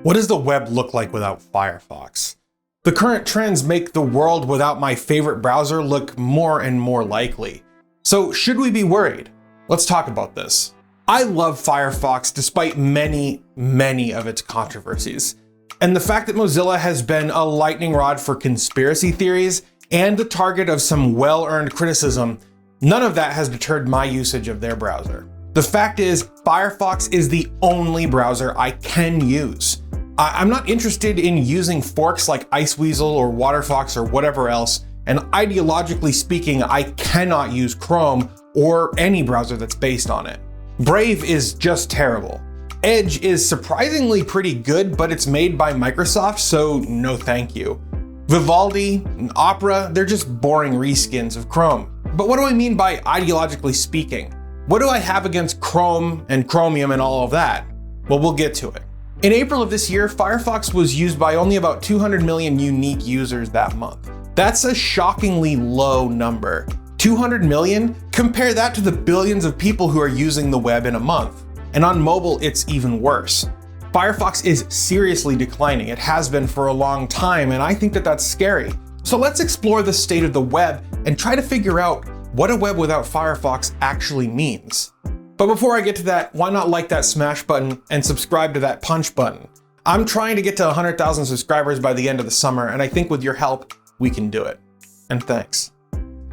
What does the web look like without Firefox? The current trends make the world without my favorite browser look more and more likely. So should we be worried? Let's talk about this. I love Firefox despite many of its controversies. And the fact that Mozilla has been a lightning rod for conspiracy theories and the target of some well-earned criticism, none of that has deterred my usage of their browser. The fact is, Firefox is the only browser I can use. I'm not interested in using forks like Iceweasel or Waterfox or whatever else, and ideologically speaking, I cannot use Chrome or any browser that's based on it. Brave is just terrible. Edge is surprisingly pretty good, but it's made by Microsoft, so no thank you. Vivaldi and Opera, they're just boring reskins of Chrome. But what do I mean by ideologically speaking? What do I have against Chrome and Chromium and all of that? Well, we'll get to it. In April of this year, Firefox was used by only about 200 million unique users that month. That's a shockingly low number. 200 million? Compare that to the billions of people who are using the web in a month. And on mobile, it's even worse. Firefox is seriously declining. It has been for a long time, and I think that that's scary. So let's explore the state of the web and try to figure out what a web without Firefox actually means. But before I get to that, why not like that smash button and subscribe to that punch button? I'm trying to get to 100,000 subscribers by the end of the summer, and I think with your help, we can do it. And thanks.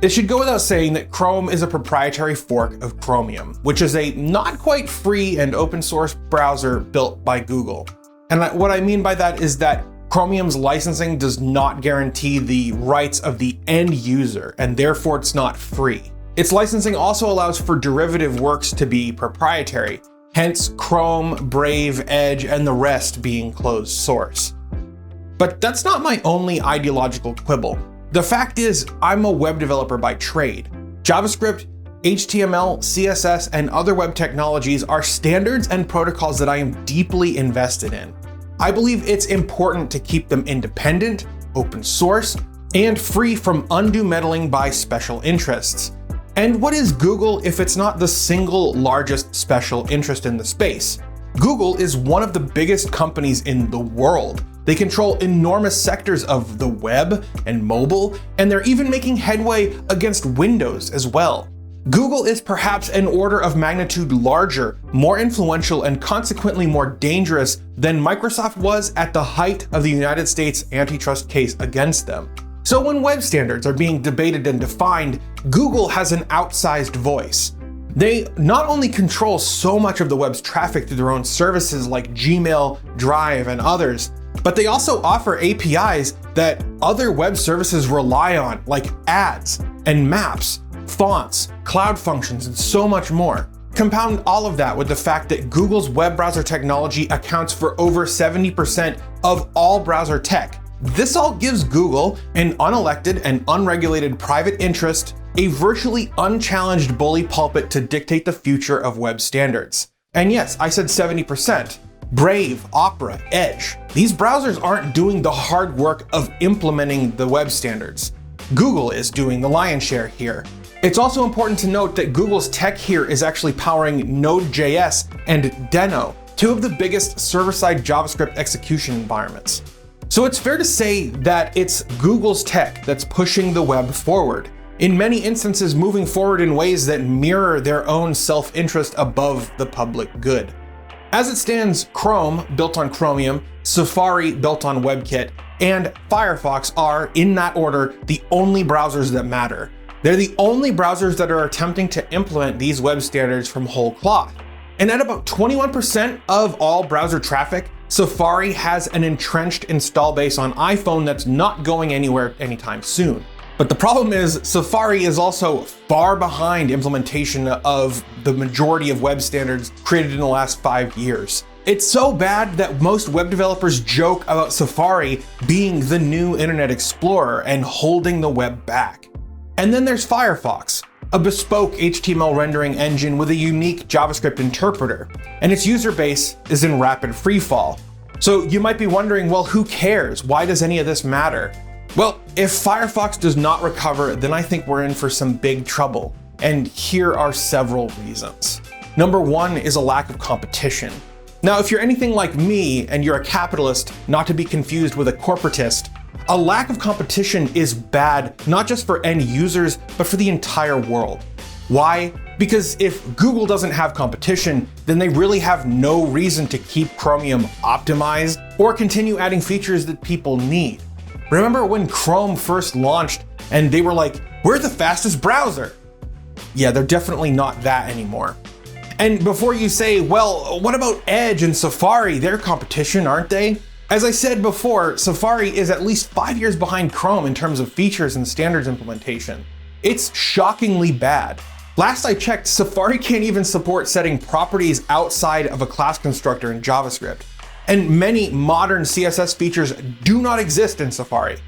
It should go without saying that Chrome is a proprietary fork of Chromium, which is a not quite free and open source browser built by Google. And what I mean by that is that Chromium's licensing does not guarantee the rights of the end user, and therefore it's not free. Its licensing also allows for derivative works to be proprietary, hence Chrome, Brave, Edge, and the rest being closed source. But that's not my only ideological quibble. The fact is, I'm a web developer by trade. JavaScript, HTML, CSS, and other web technologies are standards and protocols that I am deeply invested in. I believe it's important to keep them independent, open source, and free from undue meddling by special interests. And what is Google if it's not the single largest special interest in the space? Google is one of the biggest companies in the world. They control enormous sectors of the web and mobile, and they're even making headway against Windows as well. Google is perhaps an order of magnitude larger, more influential, and consequently more dangerous than Microsoft was at the height of the United States antitrust case against them. So when web standards are being debated and defined, Google has an outsized voice. They not only control so much of the web's traffic through their own services like Gmail, Drive, and others, but they also offer APIs that other web services rely on, like ads and maps, fonts, cloud functions, and so much more. Compound all of that with the fact that Google's web browser technology accounts for over 70% of all browser tech. This all gives Google, an unelected and unregulated private interest, a virtually unchallenged bully pulpit to dictate the future of web standards. And yes, I said 70%. Brave, Opera, Edge. These browsers aren't doing the hard work of implementing the web standards. Google is doing the lion's share here. It's also important to note that Google's tech here is actually powering Node.js and Deno, two of the biggest server-side JavaScript execution environments. So it's fair to say that it's Google's tech that's pushing the web forward, in many instances moving forward in ways that mirror their own self-interest above the public good. As it stands, Chrome, built on Chromium, Safari, built on WebKit, and Firefox are, in that order, the only browsers that matter. They're the only browsers that are attempting to implement these web standards from whole cloth. And at about 21% of all browser traffic, Safari has an entrenched install base on iPhone that's not going anywhere anytime soon. But the problem is, Safari is also far behind implementation of the majority of web standards created in the last 5 years. It's so bad that most web developers joke about Safari being the new Internet Explorer and holding the web back. And then there's Firefox, a bespoke HTML rendering engine with a unique JavaScript interpreter, and its user base is in rapid freefall. So you might be wondering, well, who cares? Why does any of this matter? Well, if Firefox does not recover, then I think we're in for some big trouble. And here are several reasons. Number one is a lack of competition. Now, if you're anything like me and you're a capitalist, not to be confused with a corporatist, a lack of competition is bad, not just for end users, but for the entire world. Why? Because if Google doesn't have competition, then they really have no reason to keep Chromium optimized or continue adding features that people need. Remember when Chrome first launched and they were like, we're the fastest browser? Yeah, they're definitely not that anymore. And before you say, well, what about Edge and Safari? They're competition, aren't they? As I said before, Safari is at least 5 years behind Chrome in terms of features and standards implementation. It's shockingly bad. Last I checked, Safari can't even support setting properties outside of a class constructor in JavaScript. And many modern CSS features do not exist in Safari.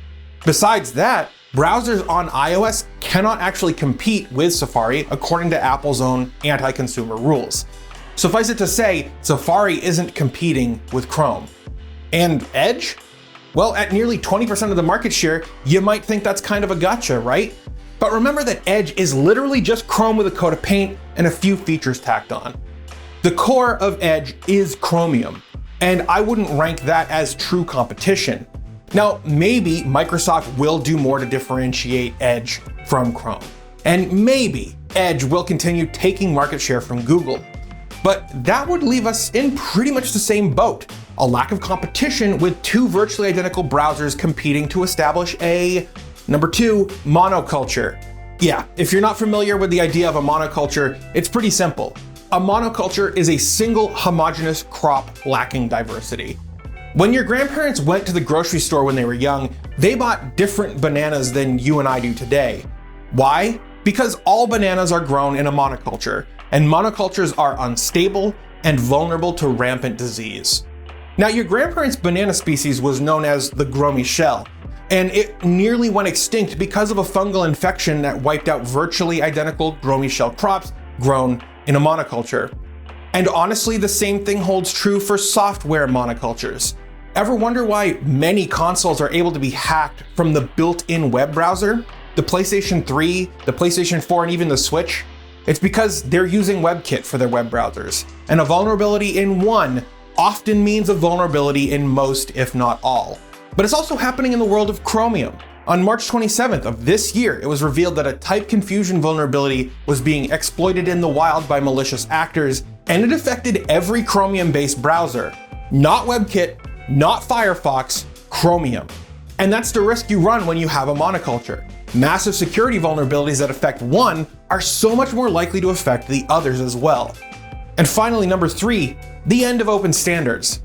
Besides that, browsers on iOS cannot actually compete with Safari according to Apple's own anti-consumer rules. Suffice it to say, Safari isn't competing with Chrome. And Edge? Well, at nearly 20% of the market share, you might think that's kind of a gotcha, right? But remember that Edge is literally just Chrome with a coat of paint and a few features tacked on. The core of Edge is Chromium, and I wouldn't rank that as true competition. Now, maybe Microsoft will do more to differentiate Edge from Chrome, and maybe Edge will continue taking market share from Google. But that would leave us in pretty much the same boat, a lack of competition with two virtually identical browsers competing to establish a Number 2, monoculture. Yeah, if you're not familiar with the idea of a monoculture, it's pretty simple. A monoculture is a single homogeneous crop lacking diversity. When your grandparents went to the grocery store when they were young, they bought different bananas than you and I do today. Why? Because all bananas are grown in a monoculture, and monocultures are unstable and vulnerable to rampant disease. Now, your grandparents' banana species was known as the Gromy shell, and it nearly went extinct because of a fungal infection that wiped out virtually identical Gromy shell crops grown in a monoculture. And honestly, the same thing holds true for software monocultures. Ever wonder why many consoles are able to be hacked from the built-in web browser? The PlayStation 3, the PlayStation 4, and even the Switch? It's because they're using WebKit for their web browsers. And a vulnerability in one often means a vulnerability in most, if not all. But it's also happening in the world of Chromium. On March 27th of this year, it was revealed that a type confusion vulnerability was being exploited in the wild by malicious actors, and it affected every Chromium-based browser. Not WebKit, not Firefox, Chromium. And that's the risk you run when you have a monoculture. Massive security vulnerabilities that affect one are so much more likely to affect the others as well. And finally, number 3, the end of open standards.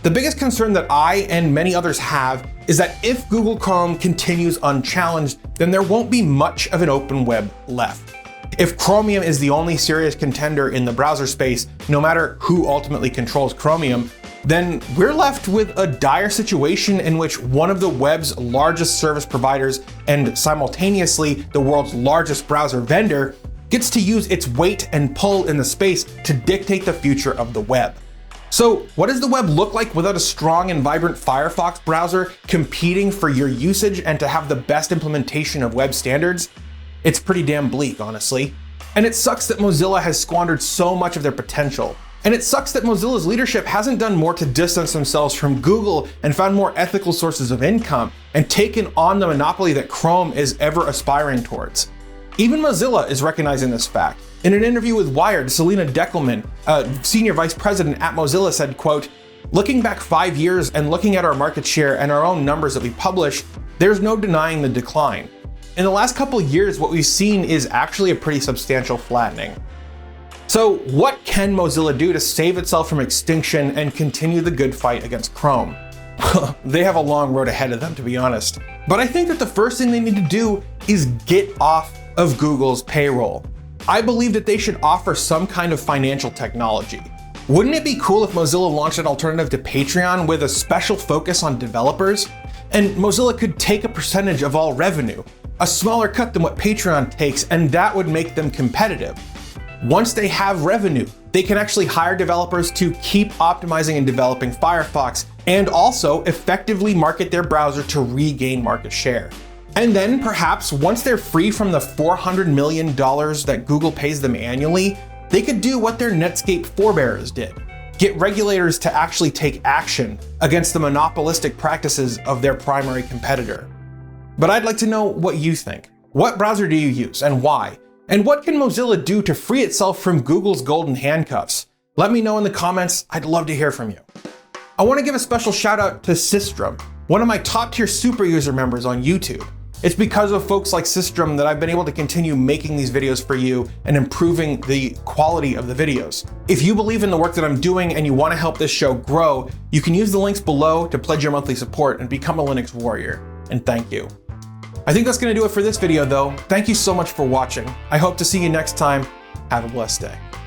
The biggest concern that I and many others have is that if Google Chrome continues unchallenged, then there won't be much of an open web left. If Chromium is the only serious contender in the browser space, no matter who ultimately controls Chromium, then we're left with a dire situation in which one of the web's largest service providers and simultaneously the world's largest browser vendor gets to use its weight and pull in the space to dictate the future of the web. So what does the web look like without a strong and vibrant Firefox browser competing for your usage and to have the best implementation of web standards? It's pretty damn bleak, honestly. And it sucks that Mozilla has squandered so much of their potential. And it sucks that Mozilla's leadership hasn't done more to distance themselves from Google and found more ethical sources of income and taken on the monopoly that Chrome is ever aspiring towards. Even Mozilla is recognizing this fact. In an interview with Wired, Selena Deckelman, a senior vice president at Mozilla, said, quote, "Looking back 5 years and looking at our market share and our own numbers that we publish, there's no denying the decline. In the last couple of years, what we've seen is actually a pretty substantial flattening." So what can Mozilla do to save itself from extinction and continue the good fight against Chrome? They have a long road ahead of them, to be honest. But I think that the first thing they need to do is get off of Google's payroll. I believe that they should offer some kind of financial technology. Wouldn't it be cool if Mozilla launched an alternative to Patreon with a special focus on developers? And Mozilla could take a percentage of all revenue, a smaller cut than what Patreon takes, and that would make them competitive. Once they have revenue, they can actually hire developers to keep optimizing and developing Firefox, and also effectively market their browser to regain market share. And then perhaps once they're free from the $400 million that Google pays them annually, they could do what their Netscape forebears did. get regulators to actually take action against the monopolistic practices of their primary competitor. But I'd like to know what you think. What browser do you use and why? And what can Mozilla do to free itself from Google's golden handcuffs? Let me know in the comments. I'd love to hear from you. I want to give a special shout out to Systrom, one of my top tier super user members on YouTube. It's because of folks like Systrom that I've been able to continue making these videos for you and improving the quality of the videos. If you believe in the work that I'm doing and you want to help this show grow, you can use the links below to pledge your monthly support and become a Linux warrior. And thank you. I think that's going to do it for this video though. Thank you so much for watching. I hope to see you next time. Have a blessed day.